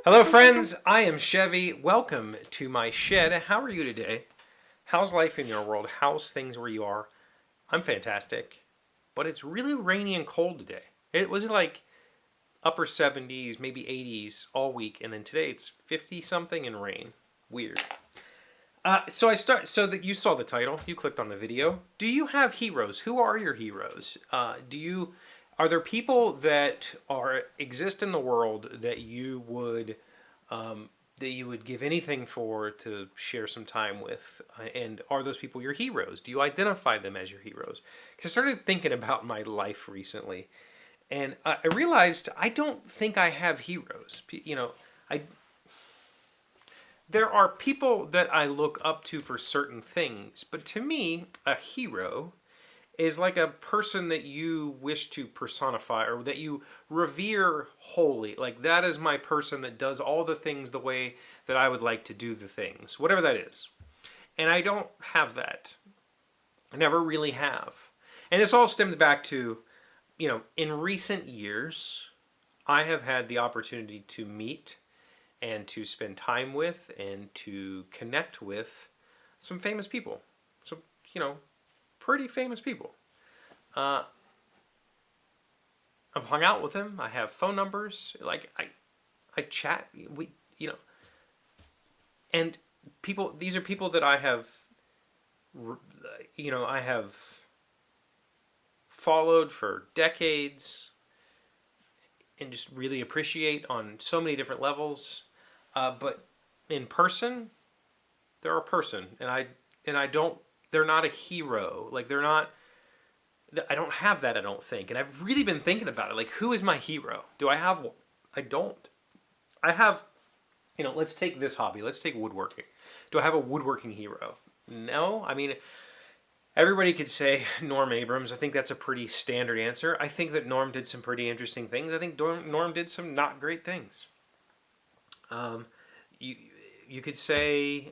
Hello, friends. I am Chevee. Welcome to my shed. How are you today? How's life in your world? How's things where you are? I'm fantastic, but it's really rainy and cold today. It was like upper 70s, maybe 80s all week, and then today it's 50 something and rain. Weird. So I start. So that you saw the title, you clicked on the video. Do you have heroes? Who are your heroes? Do you? Are there people that are exist in the world that you would give anything for to share some time with? And are those people your heroes? Do you identify them as your heroes? Because I started thinking about my life recently, and I realized I don't think I have heroes. I there are people that I look up to for certain things, but to me, a hero is like a person that you wish to personify or that you revere wholly. Like, that is my person that does all the things the way that I would like to do the things, whatever that is. And I don't have that. I never really have. And this all stemmed back to, in recent years, I have had the opportunity to meet and to spend time with and to connect with some famous people. So, pretty famous people. Uh, I've hung out with them. I have phone numbers. Like, I chat. And people. These are people that I have, I have followed for decades, and just really appreciate on so many different levels. But in person, they're a person, and I don't. They're not a hero. Like, they're not. I don't have that, I don't think. And I've really been thinking about it. Like, who is my hero? Do I have one? I don't. I have, let's take this hobby. Let's take woodworking. Do I have a woodworking hero? No. I mean, everybody could say Norm Abrams. I think that's a pretty standard answer. I think that Norm did some pretty interesting things. I think Norm did some not great things. You, you could say,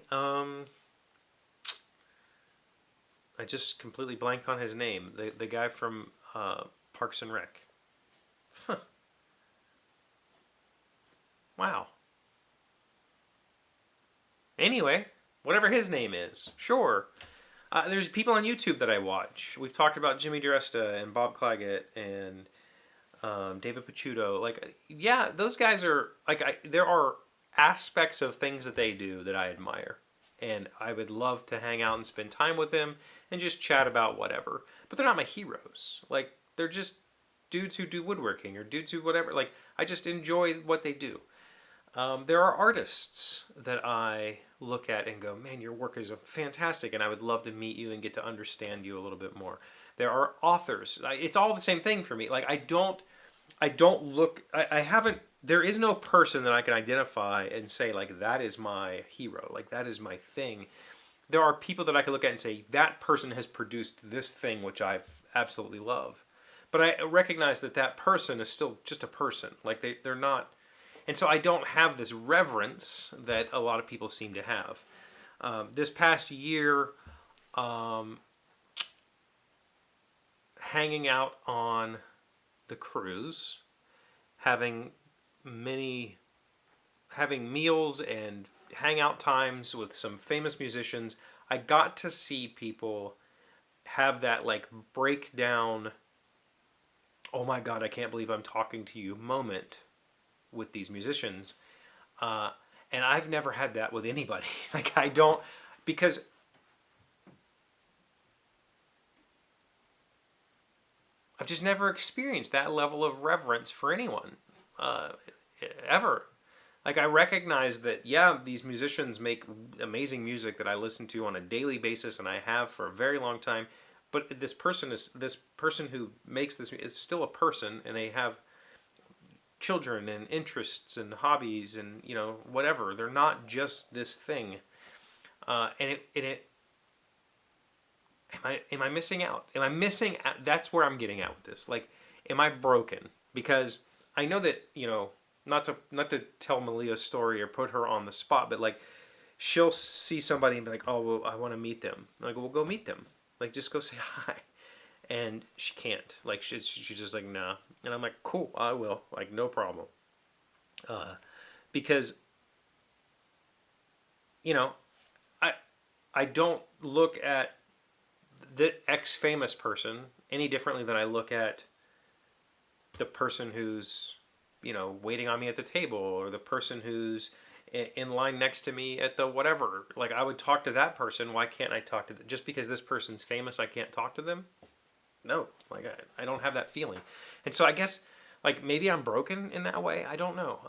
I just completely blanked on his name. The guy from Parks and Rec. Huh. Wow. Anyway, whatever his name is, sure. There's people on YouTube that I watch. We've talked about Jimmy DiResta and Bob Clagett and David Picciuto. Like, yeah, those guys are like. There are aspects of things that they do that I admire, and I would love to hang out and spend time with them and just chat about whatever. But they're not my heroes. Like, they're just dudes who do woodworking or dudes who whatever. Like, I just enjoy what they do. There are artists that I look at and go, man, your work is fantastic, and I would love to meet you and get to understand you a little bit more. There are authors. It's all the same thing for me. Like, I don't look. I haven't. There is no person that I can identify and say, like, that is my hero. Like, that is my thing. There are people that I can look at and say, that person has produced this thing which I absolutely love. But I recognize that that person is still just a person. Like, they're not. And so I don't have this reverence that a lot of people seem to have. This past year, hanging out on the cruise, having meals and hangout times with some famous musicians, I got to see people have that, like, breakdown, oh my god, I can't believe I'm talking to you moment with these musicians. And I've never had that with anybody. Like, I don't, because I've just never experienced that level of reverence for anyone, ever. Like, I recognize that, yeah, these musicians make amazing music that I listen to on a daily basis, and I have for a very long time. But this person who makes this is still a person, and they have children and interests and hobbies and whatever. They're not just this thing. Am I missing out? Am I missing out? That's where I'm getting at with this. Like, am I broken? Because I know that, not to tell Malia's story or put her on the spot, but, like, she'll see somebody and be like, oh, well, I want to meet them. I'm like, well, go meet them. Like, just go say hi. And she can't. Like, she's just like, nah. And I'm like, cool, I will. Like, no problem. because, you know, I I don't look at the ex famous person any differently than I look at the person who's, waiting on me at the table, or the person who's in line next to me at the whatever. Like, I would talk to that person. Why can't I talk to just because this person's famous, I can't talk to them? No, like I don't have that feeling. And so I guess, like, maybe I'm broken in that way. I don't know.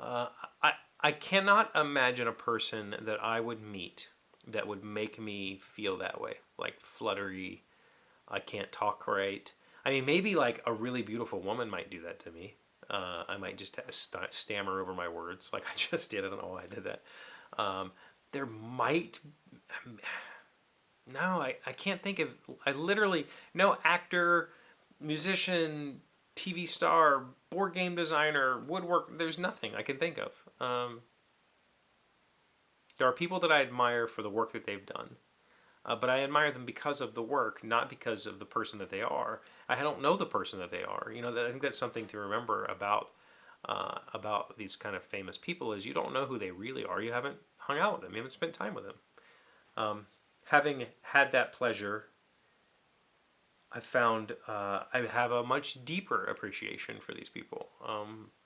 I cannot imagine a person that I would meet that would make me feel that way, like fluttery. I can't talk right. I mean, maybe like a really beautiful woman might do that to me. I might just have stammer over my words, like I just did. I don't know why I did that. There might. No, I can't think of. I literally no actor, musician, TV star, board game designer, woodwork. There's nothing I can think of. There are people that I admire for the work that they've done. But I admire them because of the work, not because of the person that they are. I don't know the person that they are. I think that's something to remember about these kind of famous people, is you don't know who they really are. You haven't hung out with them. You haven't spent time with them. Having had that pleasure, I found I have a much deeper appreciation for these people,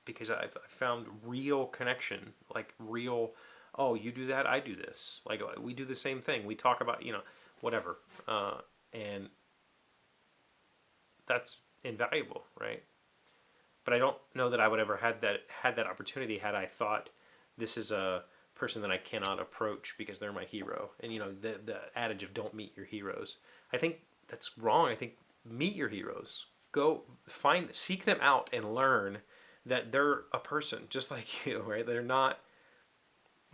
because I've found real connection, like real. Oh, you do that, I do this. Like, we do the same thing. We talk about, whatever. And that's invaluable, right? But I don't know that I would ever had that opportunity had I thought this is a person that I cannot approach because they're my hero. And, the adage of don't meet your heroes. I think that's wrong. I think meet your heroes. Go seek them out and learn that they're a person just like you, right? They're not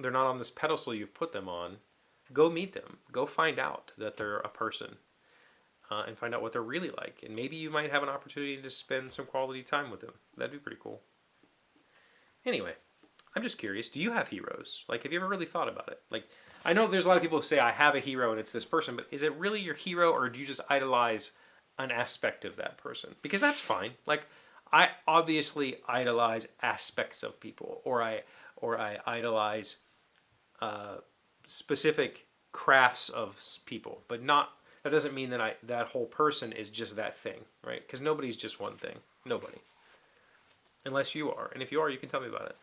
on this pedestal you've put them on. Go meet them. Go find out that they're a person, and find out what they're really like. And maybe you might have an opportunity to spend some quality time with them. That'd be pretty cool. Anyway, I'm just curious. Do you have heroes? Like, have you ever really thought about it? Like, I know there's a lot of people who say, I have a hero and it's this person, but is it really your hero, or do you just idolize an aspect of that person? Because that's fine. Like, I obviously idolize aspects of people, or I idolize specific crafts of people, but that doesn't mean that that whole person is just that thing, right? Because nobody's just one thing. Nobody. Unless you are. And if you are, you can tell me about it.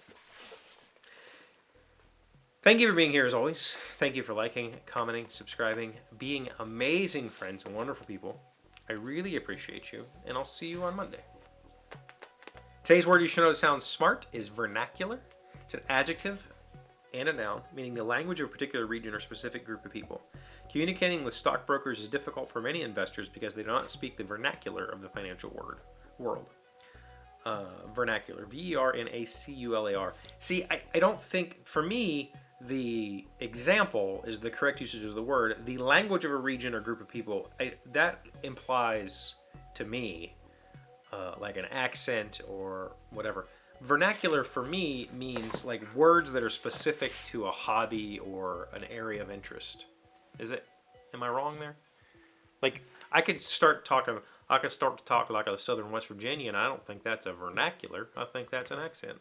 Thank you for being here as always. Thank you for liking, commenting, subscribing, being amazing friends and wonderful people. I really appreciate you, and I'll see you on Monday. Today's word you should know sounds smart is vernacular. It's an adjective and a noun, meaning the language of a particular region or specific group of people. Communicating with stockbrokers is difficult for many investors because they do not speak the vernacular of the financial world. Vernacular. vernacular. See, I don't think, for me, the example is the correct usage of the word. The language of a region or group of people, that implies to me like an accent or whatever. Vernacular for me means like words that are specific to a hobby or an area of interest. Am I wrong there? Like, I could start to talk like a Southern West Virginian. I don't think that's a vernacular. I think that's an accent.